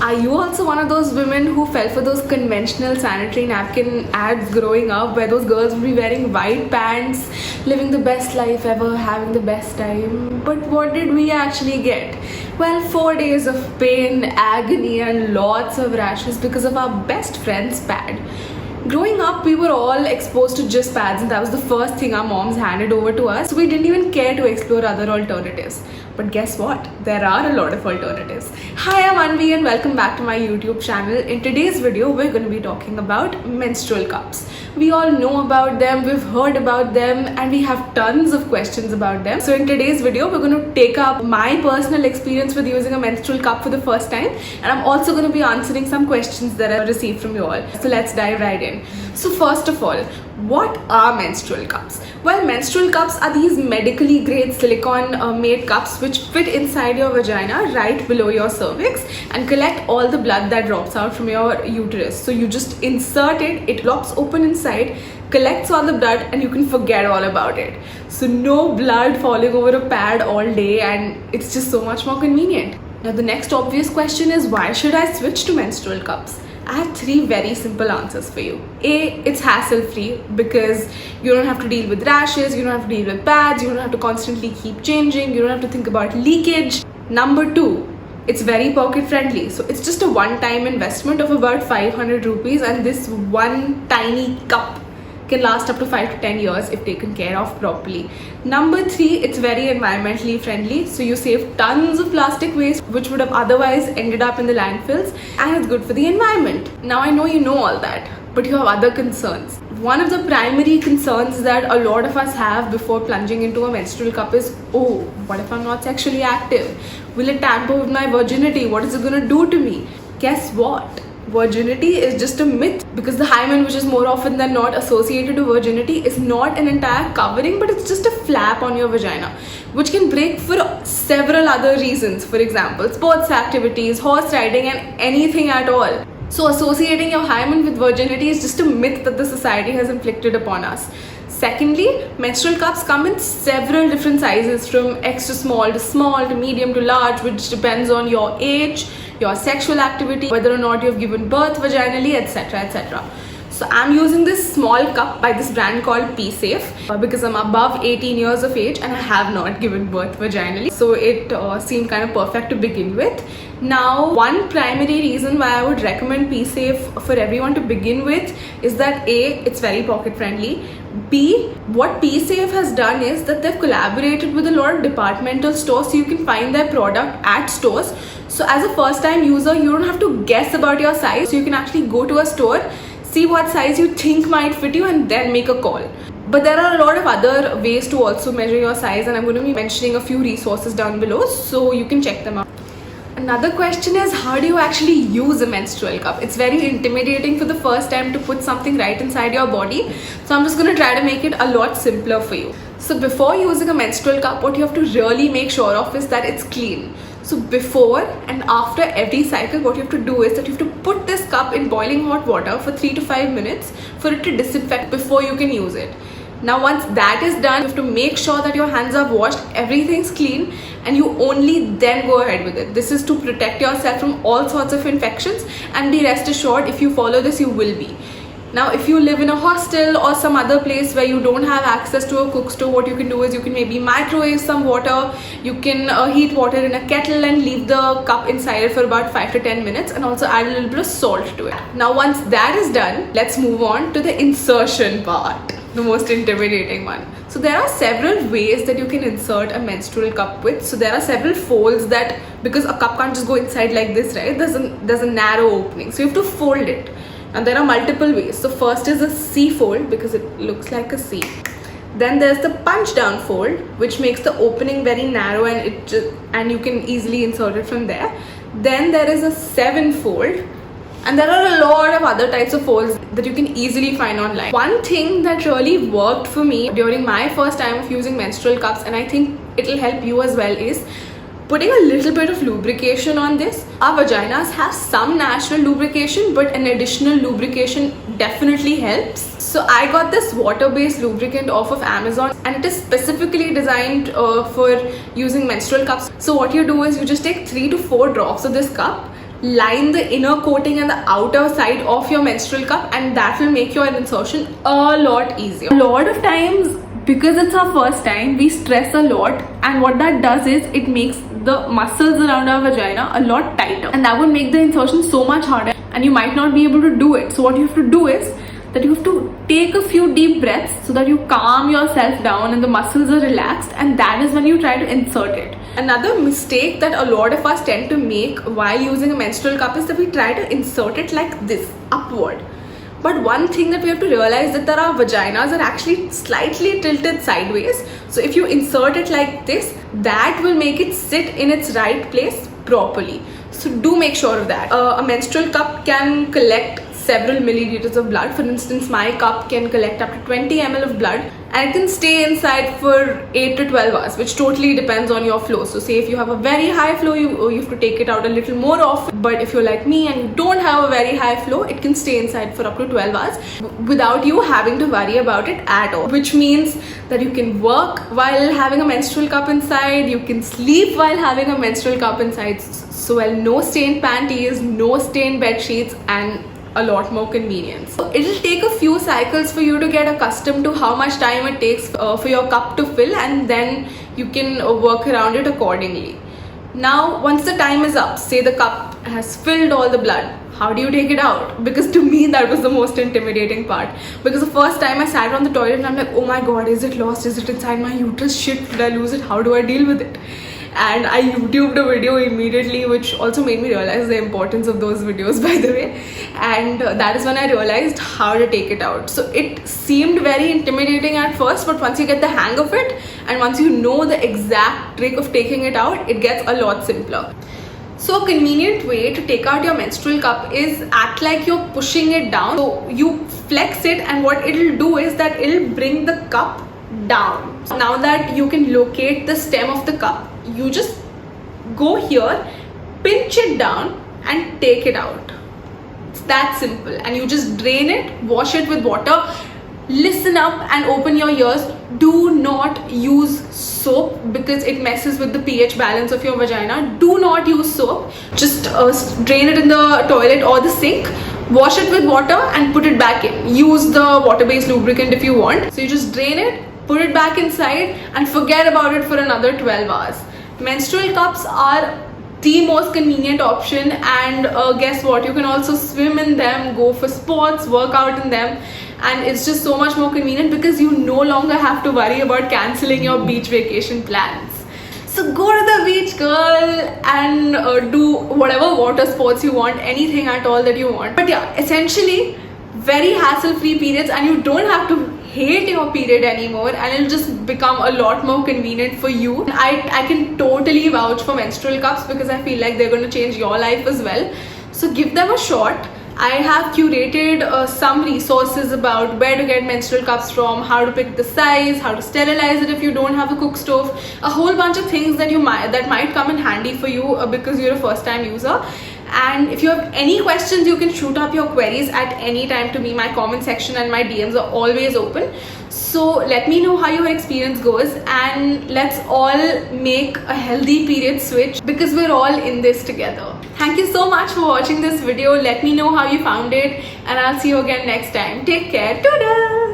Are you also one of those women who fell for those conventional sanitary napkin ads growing up where those girls would be wearing white pants, living the best life ever, having the best time? But what did we actually get? Well, 4 days of pain, agony, and lots of rashes because of our best friend's pad. Growing up, we were all exposed to just pads, and that was the first thing our moms handed over to us. So we didn't even care to explore other alternatives. But guess what? There are a lot of alternatives. Hi, I'm Anvi and welcome back to my YouTube channel. In today's video, we're going to be talking about menstrual cups. We all know about them, we've heard about them, and we have tons of questions about them. So in today's video, we're going to take up my personal experience with using a menstrual cup for the first time, and I'm also going to be answering some questions that I received from you all. So let's dive right in. So first of all, what are menstrual cups? Well, menstrual cups are these medically grade silicone made cups which fit inside your vagina right below your cervix and collect all the blood that drops out from your uterus. So you just insert it, it drops open inside, collects all the blood, and you can forget all about it. So no blood falling over a pad all day, and it's just so much more convenient. Now the next obvious question is, why should I switch to menstrual cups? I have 3 very simple answers for you. A, it's hassle-free because you don't have to deal with rashes, you don't have to deal with pads, you don't have to constantly keep changing, you don't have to think about leakage. Number 2, it's very pocket-friendly. So it's just a one-time investment of about 500 rupees, and this one tiny cup can last up to 5 to 10 years if taken care of properly. Number 3, it's very environmentally friendly, so you save tons of plastic waste which would have otherwise ended up in the landfills, and it's good for the environment. Now I know you know all that, but you have other concerns. One of the primary concerns that a lot of us have before plunging into a menstrual cup is, oh, what if I'm not sexually active? Will it tamper with my virginity? What is it going to do to me? Guess what? Virginity is just a myth, because the hymen, which is more often than not associated to virginity, is not an entire covering, but it's just a flap on your vagina, which can break for several other reasons. For example, sports activities, horse riding, and anything at all. So associating your hymen with virginity is just a myth that the society has inflicted upon us. Secondly, menstrual cups come in several different sizes, from extra small to medium to large, which depends on your age, your sexual activity, whether or not you've given birth vaginally, etc, etc. So I'm using this small cup by this brand called PSafe because I'm above 18 years of age and I have not given birth vaginally. So it seemed kind of perfect to begin with. Now, one primary reason why I would recommend PSafe for everyone to begin with is that A, it's very pocket friendly. B, what PSafe has done is that they've collaborated with a lot of departmental stores, so you can find their product at stores. So as a first time user, you don't have to guess about your size. So you can actually go to a store, see what size you think might fit you, and then make a call. But there are a lot of other ways to also measure your size, and I'm going to be mentioning a few resources down below so you can check them out. Another question is, how do you actually use a menstrual cup? It's very intimidating for the first time to put something right inside your body. So I'm just going to try to make it a lot simpler for you. So before using a menstrual cup, what you have to really make sure of is that it's clean. So before and after every cycle, what you have to do is that you have to put this cup in boiling hot water for 3 to 5 minutes for it to disinfect before you can use it. Now once that is done, you have to make sure that your hands are washed, everything's clean, and you only then go ahead with it. This is to protect yourself from all sorts of infections, and be rest assured, if you follow this, you will be. Now if you live in a hostel or some other place where you don't have access to a cook stove, what you can do is you can maybe microwave some water, you can heat water in a kettle and leave the cup inside it for about 5 to 10 minutes, and also add a little bit of salt to it. Now once that is done, let's move on to the insertion part, the most intimidating one. So there are several ways that you can insert a menstrual cup with. So there are several folds that, because a cup can't just go inside like this, right? There's a narrow opening, so you have to fold it. And there are multiple ways. So first is a C fold, because it looks like a C. Then there's the punch down fold, which makes the opening very narrow, and you can easily insert it from there. Then there is a 7 fold, and there are a lot of other types of folds that you can easily find online. One thing that really worked for me during my first time of using menstrual cups, and I think it'll help you as well, is putting a little bit of lubrication on this. Our vaginas have some natural lubrication, but an additional lubrication definitely helps. So I got this water-based lubricant off of Amazon, and it is specifically designed for using menstrual cups. So what you do is you just take 3 to 4 drops of this cup, line the inner coating and the outer side of your menstrual cup, and that will make your insertion a lot easier. A lot of times, because it's our first time, we stress a lot, and what that does is it makes the muscles around our vagina a lot tighter, and that would make the insertion so much harder, and you might not be able to do it. So what you have to do is that you have to take a few deep breaths so that you calm yourself down and the muscles are relaxed, and that is when you try to insert it. Another mistake that a lot of us tend to make while using a menstrual cup is that we try to insert it like this, upward. But one thing that we have to realize is that our vaginas are actually slightly tilted sideways. So if you insert it like this, that will make it sit in its right place properly. So do make sure of that. A menstrual cup can collect several milliliters of blood. For instance, my cup can collect up to 20 ml of blood, and it can stay inside for 8 to 12 hours, which totally depends on your flow. So say if you have a very high flow, you have to take it out a little more often. But if you're like me and you don't have a very high flow, it can stay inside for up to 12 hours without you having to worry about it at all. Which means that you can work while having a menstrual cup inside, you can sleep while having a menstrual cup inside. So well, no stained panties, no stained bed sheets, and a lot more convenience. So it'll take a few cycles for you to get accustomed to how much time it takes for your cup to fill, and then you can work around it accordingly. Now, once the time is up, say the cup has filled all the blood, how do you take it out? Because to me, that was the most intimidating part. Because the first time I sat on the toilet and I'm like, oh my god, is it lost? Is it inside my uterus? Shit, did I lose it? How do I deal with it? And I YouTubed a video immediately, which also made me realize the importance of those videos, by the way. And that is when I realized how to take it out. So it seemed very intimidating at first, but once you get the hang of it, and once you know the exact trick of taking it out, it gets a lot simpler. So a convenient way to take out your menstrual cup is act like you're pushing it down. So you flex it, and what it'll do is that it'll bring the cup down. Now that you can locate the stem of the cup, you just go here, pinch it down and take it out. It's that simple. And you just drain it, wash it with water. Listen up and open your ears. Do not use soap because it messes with the pH balance of your vagina. Do not use soap. Just drain it in the toilet or the sink. Wash it with water and put it back in. Use the water-based lubricant if you want. So you just drain it, put it back inside, and forget about it for another 12 hours. Menstrual cups are the most convenient option, and guess what, you can also swim in them, go for sports, work out in them, and it's just so much more convenient because you no longer have to worry about cancelling your beach vacation plans. So go to the beach, girl, and do whatever water sports you want, anything at all that you want. But yeah, essentially very hassle-free periods, and you don't have to hate your period anymore, and it'll just become a lot more convenient for you. And I can totally vouch for menstrual cups because I feel like they're going to change your life as well. So give them a shot. I have curated some resources about where to get menstrual cups from, how to pick the size, how to sterilize it if you don't have a cook stove, a whole bunch of things that might come in handy for you because you're a first time user. And if you have any questions, you can shoot up your queries at any time to me. My comment section and my DMs are always open. So let me know how your experience goes, and let's all make a healthy period switch because we're all in this together. Thank you so much for watching this video. Let me know how you found it, and I'll see you again next time. Take care. Toodles!